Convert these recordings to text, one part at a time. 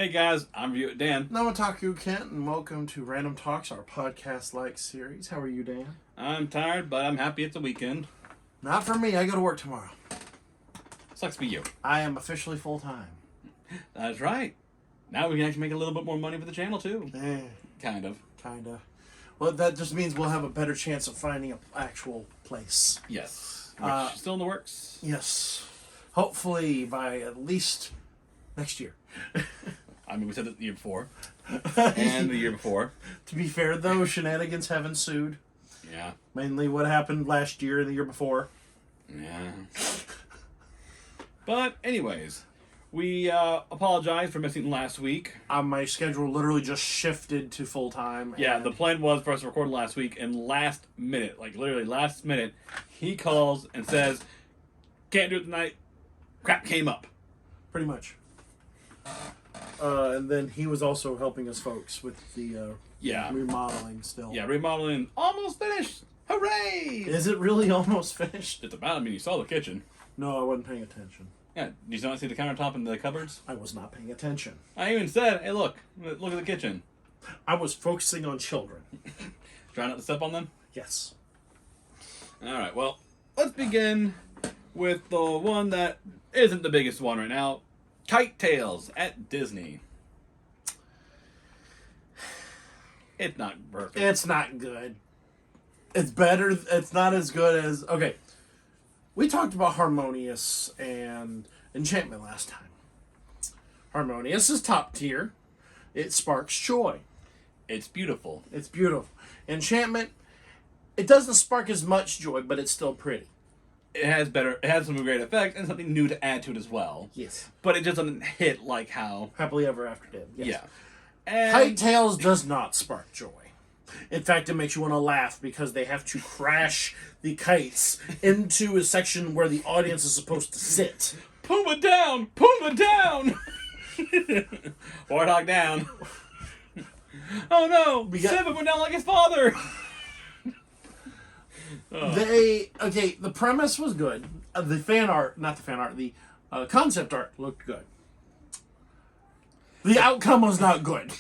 Hey guys, I'm Dan. Namataku Kent, and welcome to Random Talks, our podcast-like series. How are you, Dan? I'm tired, but I'm happy it's a weekend. Not for me. I go to work tomorrow. Sucks to be you. I am officially full-time. That's right. Now we can actually make a little bit more money for the channel, too. Kind of. Kinda. Well, that just means we'll have a better chance of finding an actual place. Yes. Which still in the works. Yes. Hopefully by at least next year. I mean, we said it the year before. And the year before. To be fair, though, shenanigans have ensued. Yeah. Mainly what happened last year and the year before. Yeah. But anyways, we apologize for missing last week. My schedule literally just shifted to full-time. Yeah, the plan was for us to record last week, and last minute, like literally last minute, he calls and says, can't do it tonight. Crap came up. Pretty much. And then he was also helping us folks with the remodeling still. Yeah, remodeling almost finished. Hooray! Is it really almost finished? It's about, I mean, you saw the kitchen. No, I wasn't paying attention. Yeah, did you not see the countertop and the cupboards? I was not paying attention. I even said, hey, look at the kitchen. I was focusing on children. Try not to step on them? Yes. Alright, well, let's begin with the one that isn't the biggest one right now. Kite Tails at Disney. It's not perfect. It's not good. It's better. It's not as good as... Okay. We talked about Harmonious and Enchantment last time. Harmonious is top tier. It sparks joy. It's beautiful. It's beautiful. Enchantment, it doesn't spark as much joy, but it's still pretty. It has some great effects and something new to add to it as well. Yes. But it just doesn't hit like how... Happily Ever After did. Yes. Yeah. And Kite Tails does not spark joy. In fact, it makes you want to laugh because they have to crash the kites into a section where the audience is supposed to sit. Pumbaa down! Pumbaa down! Warthog down. Oh no! Simba went down like his father! The premise was good. The concept art looked good. The outcome was not good.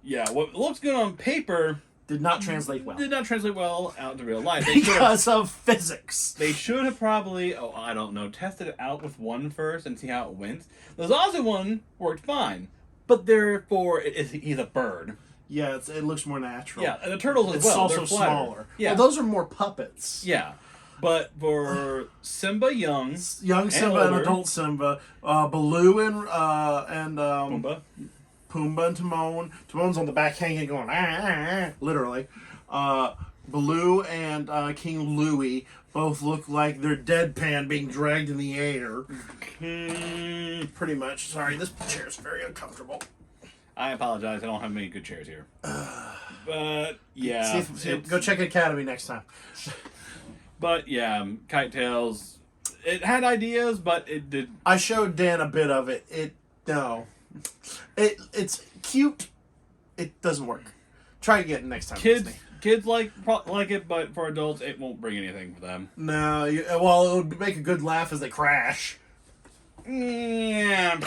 Yeah, what looks good on paper did not translate well. Did not translate well out to real life. Because of physics. They should have probably, I don't know, tested it out with one first and see how it went. The Zazu one worked fine, but therefore he's a bird. Yeah, it looks more natural. Yeah, and the turtles as well. well. It's also smaller. Yeah. Well, those are more puppets. Yeah. But for Simba young Simba and adult Simba, Baloo and Pumbaa. Pumbaa and Timon. Timon's on the back hanging going, literally. Baloo and King Louie both look like they're deadpan being dragged in the air. Pretty much. Sorry, this chair is very uncomfortable. I apologize. I don't have many good chairs here. But, yeah. Go check Academy next time. But, yeah, Kite Tails, it had ideas, but it did... I showed Dan a bit of it. It's cute. It doesn't work. Try again next time. Kids like it, but for adults, it won't bring anything for them. No, it would make a good laugh as they crash. Yeah.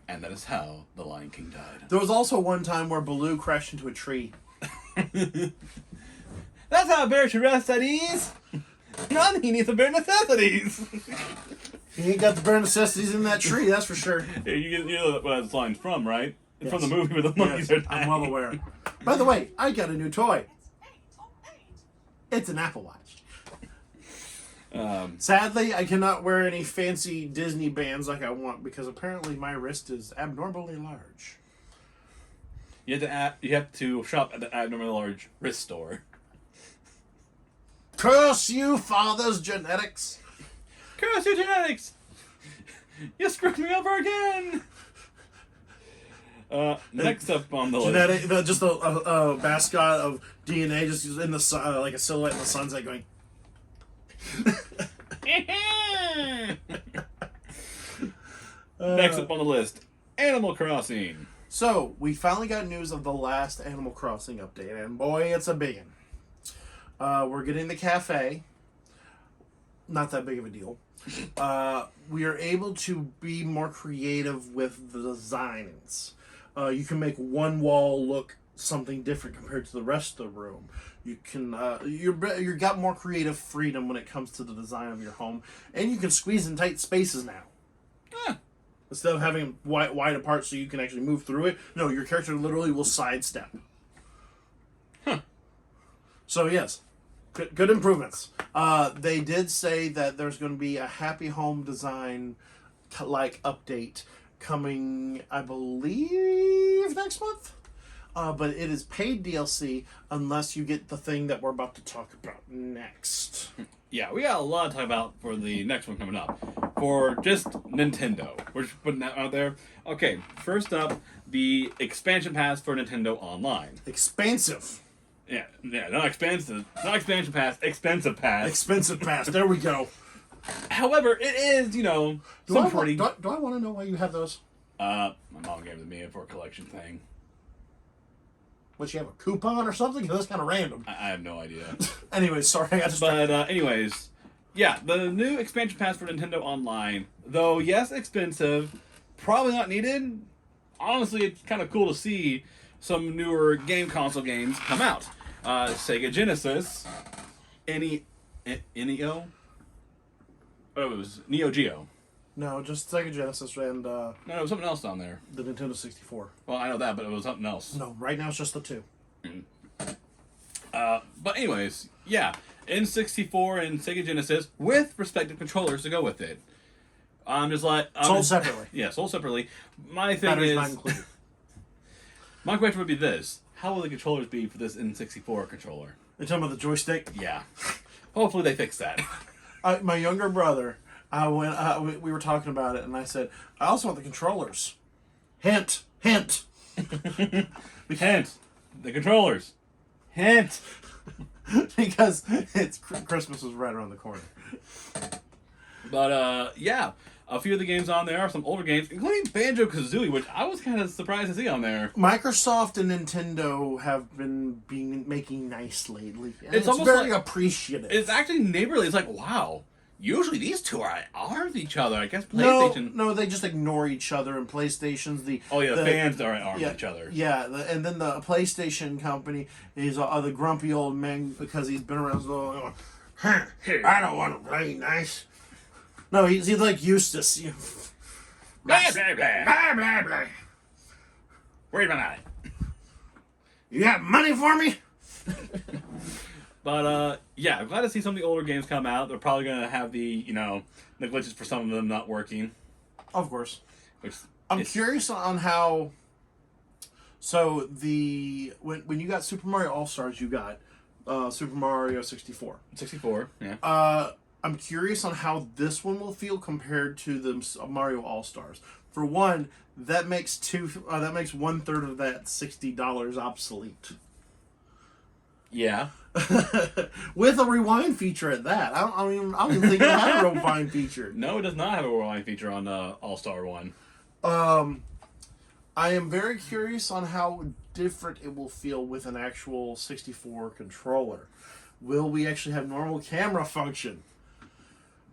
And that is how The Lion King died. There was also one time where Baloo crashed into a tree. That's how a bear should rest at ease. None, he needs the bare necessities. He ain't got the bare necessities in that tree, that's for sure. You know where that line's from, right? It's from the movie where the monkeys are dying. I'm well aware. By the way, I got a new toy. It's an Apple Watch. Sadly, I cannot wear any fancy Disney bands like I want because apparently my wrist is abnormally large. You have to shop at the abnormally large wrist store. Curse you, father's genetics! Curse your genetics! You screwed me over again! Next up on the list. Just a mascot of DNA just in the sun, like a silhouette in the sunset going... Next up on the list, Animal Crossing. So, we finally got news of the last Animal Crossing update, and boy, it's a big one. We're getting the cafe. Not that big of a deal. We are able to be more creative with the designs. You can make one wall look something different compared to the rest of the room. You can you're got more creative freedom when it comes to the design of your home, and you can squeeze in tight spaces now. Huh. Instead of having them wide apart so you can actually move through it, no, your character literally will sidestep. Huh. So yes, good improvements. They did say that there's going to be a happy home design like update coming, I believe, next month. But it is paid DLC unless you get the thing that we're about to talk about next. Yeah, we got a lot to talk about for the next one coming up. For just Nintendo. We're just putting that out there. Okay, first up, the expansion pass for Nintendo Online. Expansive. Yeah, not expensive. Not expansion pass, expensive pass. Expensive pass. There we go. However, it is, Do I want to know why you have those? My mom gave them to me for a collection thing. What, you have a coupon or something? That's kind of random. I have no idea. Anyways, sorry, I just. But anyways, yeah, the new expansion pass for Nintendo Online, though yes, expensive, probably not needed. Honestly, it's kind of cool to see some newer game console games come out. Sega Genesis, Neo. Oh, it was Neo Geo. No, just Sega Genesis and No, it was something else down there. the Nintendo 64. Well, I know that, but it was something else. No, right now it's just the two. But anyways, yeah, N64 and Sega Genesis with respective controllers to go with it. I'm just like Sold separately. Yeah, sold separately. My thing Batteries not is, included. my question would be this: how will the controllers be for this N64 controller? You're talking about the joystick? Yeah, hopefully they fix that. My younger brother, we were talking about it, and I said, I also want the controllers. Hint. Hint: the controllers. Hint. Because Christmas was right around the corner. But yeah, a few of the games on there are some older games, including Banjo-Kazooie, which I was kind of surprised to see on there. Microsoft and Nintendo have been making nice lately. And it's almost very like, appreciative. It's actually neighborly. It's like, wow, usually these two are at odds with each other. I guess PlayStation... No, they just ignore each other, and PlayStation's the fans are at odds with each other. Yeah, and then the PlayStation company is the grumpy old man because he's been around so long. Huh, I don't want to play nice. No, he's like Eustace. Blah, blah, blah. Blah, blah, blah. Wait a minute. You got money for me? But, yeah, I'm glad to see some of the older games come out. They're probably going to have the glitches for some of them not working. Of course. I'm curious on how... So, when you got Super Mario All-Stars, you got Super Mario 64. 64, yeah. I'm curious on how this one will feel compared to the Mario All-Stars. For one, that makes 1/3 of that $60 obsolete. Yeah. With a rewind feature at that. I don't even think it had a rewind feature. No, it does not have a rewind feature on All-Star 1. I am very curious on how different it will feel with an actual 64 controller. Will we actually have normal camera function?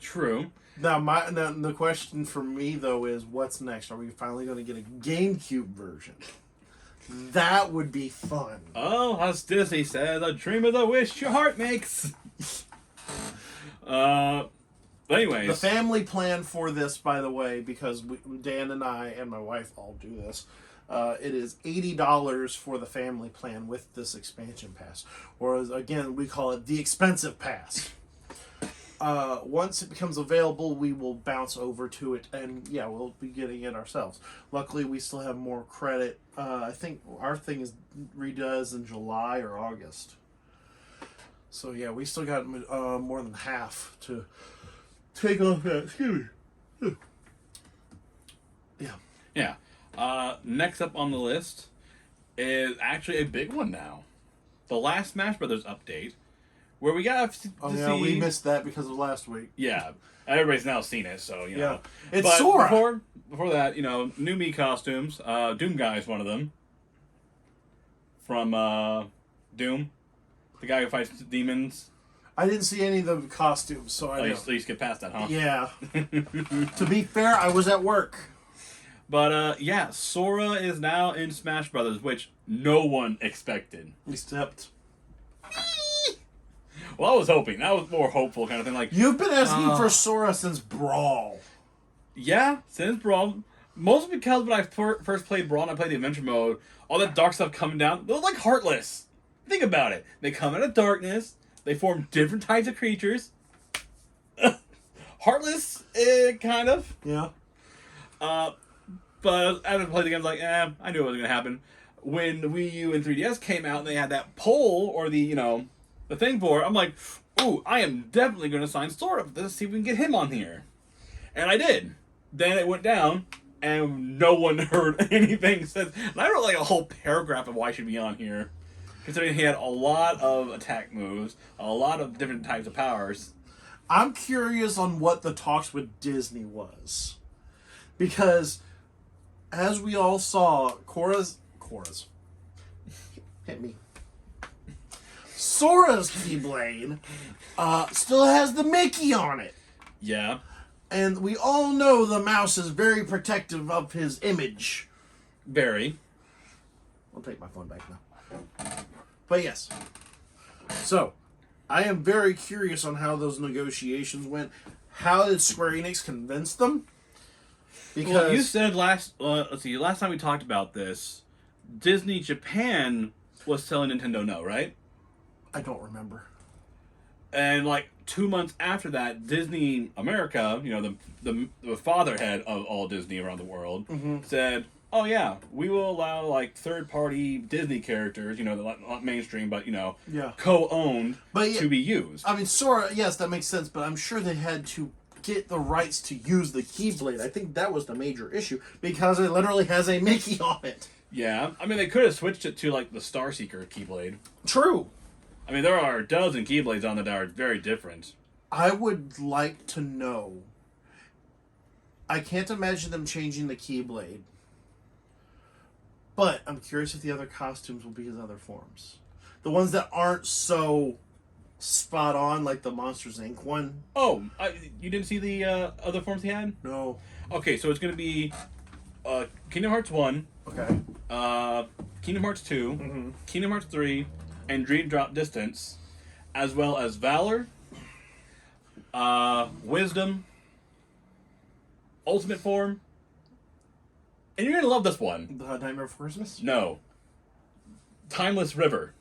True. Now, the question for me, though, is what's next? Are we finally going to get a GameCube version? That would be fun. Oh, as Disney says, a dream is a wish your heart makes. But anyways. The family plan for this, by the way, because Dan and I and my wife all do this, it is $80 for the family plan with this expansion pass. Or, again, we call it the expensive pass. Once it becomes available, we will bounce over to it, and yeah, we'll be getting it ourselves. Luckily, we still have more credit. I think our thing redoes in July or August. So yeah, we still got more than half to take off that. Excuse me. Yeah. Yeah. Next up on the list is actually a big one now. The last Smash Brothers update. Where we got to see... we missed that because of last week. Yeah. Everybody's now seen it, so, you know. It's but Sora! Before that, new Mii costumes. Doom Guy is one of them. From, Doom. The guy who fights demons. I didn't see any of the costumes, so I know. You skip past that, huh? Yeah. To be fair, I was at work. But yeah, Sora is now in Smash Brothers, which no one expected. Except Well, I was hoping. That was more hopeful kind of thing. Like, you've been asking for Sora since Brawl. yeah, since Brawl. Mostly because when I first played Brawl and I played the Adventure Mode, all that dark stuff coming down, they look like Heartless. Think about it. They come out of darkness. They form different types of creatures. Heartless, kind of. Yeah. But as I played the game, I was like, I knew it was going to happen. When the Wii U and 3DS came out and they had that poll or the thing for it, I'm like, ooh, I am definitely going to sign Sora for this, see if we can get him on here. And I did. Then it went down, and no one heard anything since. And I wrote like a whole paragraph of why he should be on here. Considering he had a lot of attack moves, a lot of different types of powers. I'm curious on what the talks with Disney was. Because, as we all saw, Korra's hit me. Sora's Keyblade still has the Mickey on it. Yeah. And we all know the mouse is very protective of his image. Very. I'll take my phone back now. But yes. So, I am very curious on how those negotiations went. How did Square Enix convince them? Because well, you said last time we talked about this, Disney Japan was telling Nintendo no, right? I don't remember. And like 2 months after that, Disney America, the fatherhead of all Disney around the world, said, "Oh yeah, we will allow like third-party Disney characters, not mainstream, but co-owned, to be used." I mean, Sora, yes, that makes sense, but I'm sure they had to get the rights to use the Keyblade. I think that was the major issue because it literally has a Mickey on it. Yeah, I mean they could have switched it to like the Starseeker Keyblade. True. I mean, there are a dozen Keyblades on that are very different. I would like to know. I can't imagine them changing the Keyblade. But I'm curious if the other costumes will be his other forms. The ones that aren't so spot on, like the Monsters, Inc. one. Oh, you didn't see the other forms he had? No. Okay, so it's going to be Kingdom Hearts 1. Okay. Kingdom Hearts 2. Kingdom Hearts 3. And Dream Drop Distance, as well as Valor, Wisdom, Ultimate Form, and you're gonna love this one. The Nightmare Before Christmas? No. Timeless River.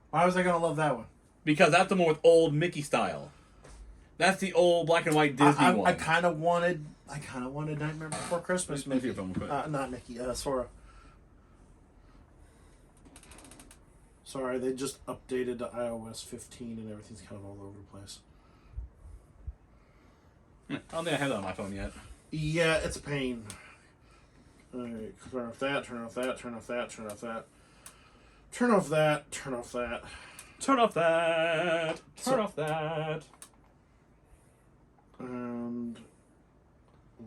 Why was I gonna love that one? Because that's the one with old Mickey style. That's the old black and white Disney one. I kind of wanted Nightmare Before Christmas. Mickey. Not Mickey. Sora. Sorry, they just updated to iOS 15 and everything's kind of all over the place. I don't think I have that on my phone yet. Yeah, it's a pain. Alright, turn off that, turn off that, turn off that, turn off that. Turn off that, turn off that. Turn off that. Turn off that. And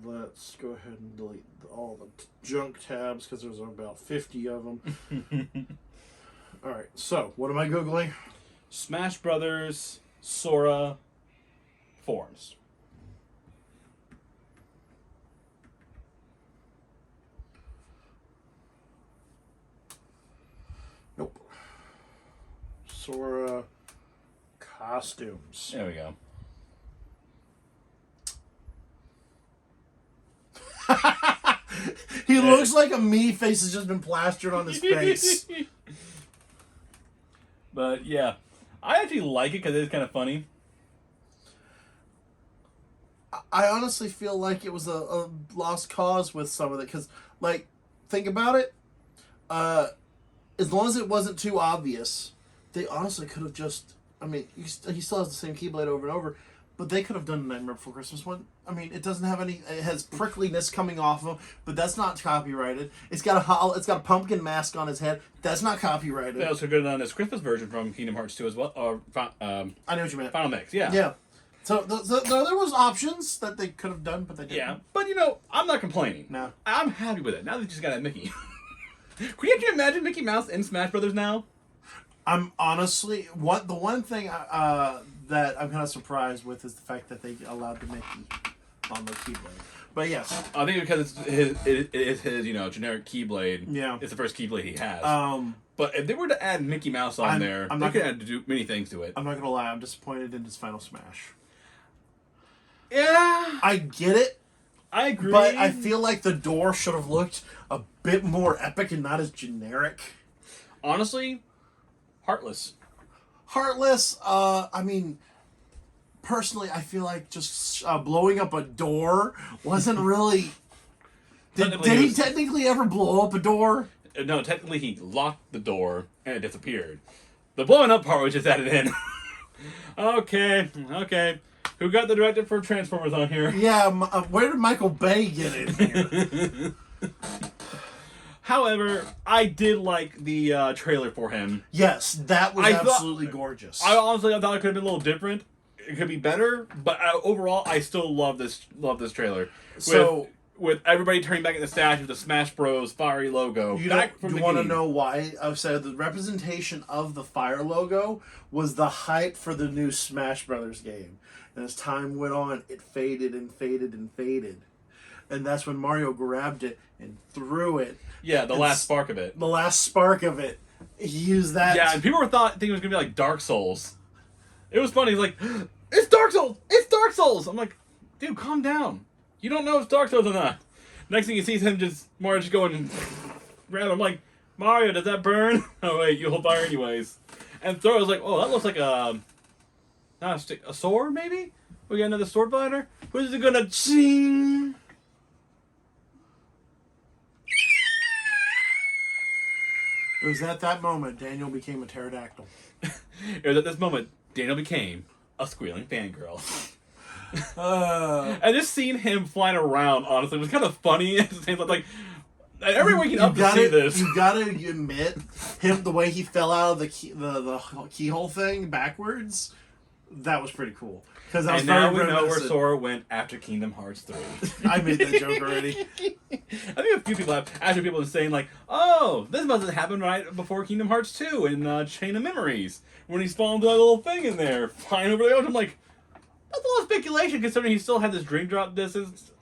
let's go ahead and delete all the junk tabs because there's about 50 of them. Alright, so, what am I Googling? Smash Brothers, Sora, forms. Nope. Sora costumes. There we go. He looks like a me face has just been plastered on his face. But yeah, I actually like it because it's kind of funny. I honestly feel like it was a lost cause with some of it because, like, think about it. As long as it wasn't too obvious, they honestly could have just. I mean, he still has the same Keyblade over and over, but they could have done a Nightmare Before Christmas one. I mean, it doesn't have any. It has prickliness coming off of him, but that's not copyrighted. It's got a pumpkin mask on his head. That's not copyrighted. They also could have done this Christmas version from Kingdom Hearts 2 as well. Or I know what you meant. Final Mix, yeah. Yeah. So there was options that they could have done, but they didn't. Yeah, but I'm not complaining. No. I'm happy with it. Now they just got a Mickey. Can you imagine Mickey Mouse in Smash Brothers now? I'm honestly the one thing that I'm kind of surprised with is the fact that they allowed the Mickey on the Keyblade. But yes. I think because it is his generic Keyblade. Yeah. It's the first Keyblade he has. But if they were to add Mickey Mouse on there, they could add do many things to it. I'm not gonna lie, I'm disappointed in his Final Smash. Yeah. I get it. I agree. But I feel like the door should have looked a bit more epic and not as generic. Honestly, Heartless. Heartless, I mean, personally, I feel like just blowing up a door wasn't really... Did he technically ever blow up a door? No, technically he locked the door and it disappeared. The blowing up part was just added in. Okay. Who got the director for Transformers on here? Yeah, where did Michael Bay get in here? However, I did like the trailer for him. Yes, that was absolutely gorgeous. I honestly thought it could have been a little different. It could be better, but overall, I still love this trailer. So... With everybody turning back into Smash with the Smash Bros. Fiery logo. You want to know why? I've said the representation of the fire logo was the hype for the new Smash Brothers game. And as time went on, it faded and faded and faded. And that's when Mario grabbed it and threw it. Yeah, the last spark of it. The last spark of it. He used that. Yeah, and people were thinking it was going to be like Dark Souls. It was funny. He's like, it's Dark Souls! It's Dark Souls! I'm like, dude, calm down. You don't know if it's Dark Souls or not. Next thing you see is him Mario just going and grab him. I'm like, Mario, does that burn? Oh wait, you hold fire anyways. And Thor was like, oh, that looks like not a stick, a sword maybe? We got another sword fighter? Who's it gonna ching? It was at that moment Daniel became a pterodactyl. It was at this moment Daniel became a squealing fangirl. And just seeing him flying around, honestly, was kind of funny at the same time. Like, every waking up to see this. You gotta admit, the way he fell out of the keyhole thing backwards, that was pretty cool. And now we know where Sora went after Kingdom Hearts 3. I made that joke already. I think a few people have, after people are saying like, oh, this must have happened right before Kingdom Hearts 2 in Chain of Memories, when he's falling through that little thing in there, flying over the ocean. I'm like, that's a lot of speculation, considering he still had this dream drop distance,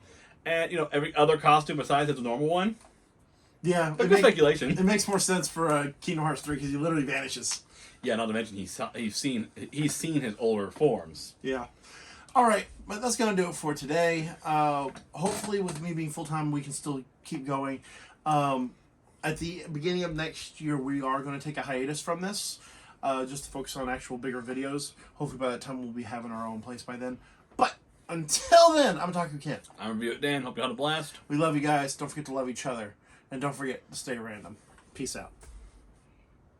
and every other costume besides his normal one. Yeah, But good speculation. It makes more sense for Kingdom Hearts 3 because he literally vanishes. Yeah, not to mention he's seen his older forms. Yeah. All right, but that's gonna do it for today. Hopefully, with me being full time, we can still keep going. At the beginning of next year, we are going to take a hiatus from this. Just to focus on actual bigger videos. Hopefully by that time we'll be having our own place by then. But until then, I'm Taku Kent. I'm Review It Dan. Hope you had a blast. We love you guys. Don't forget to love each other. And don't forget to stay random. Peace out.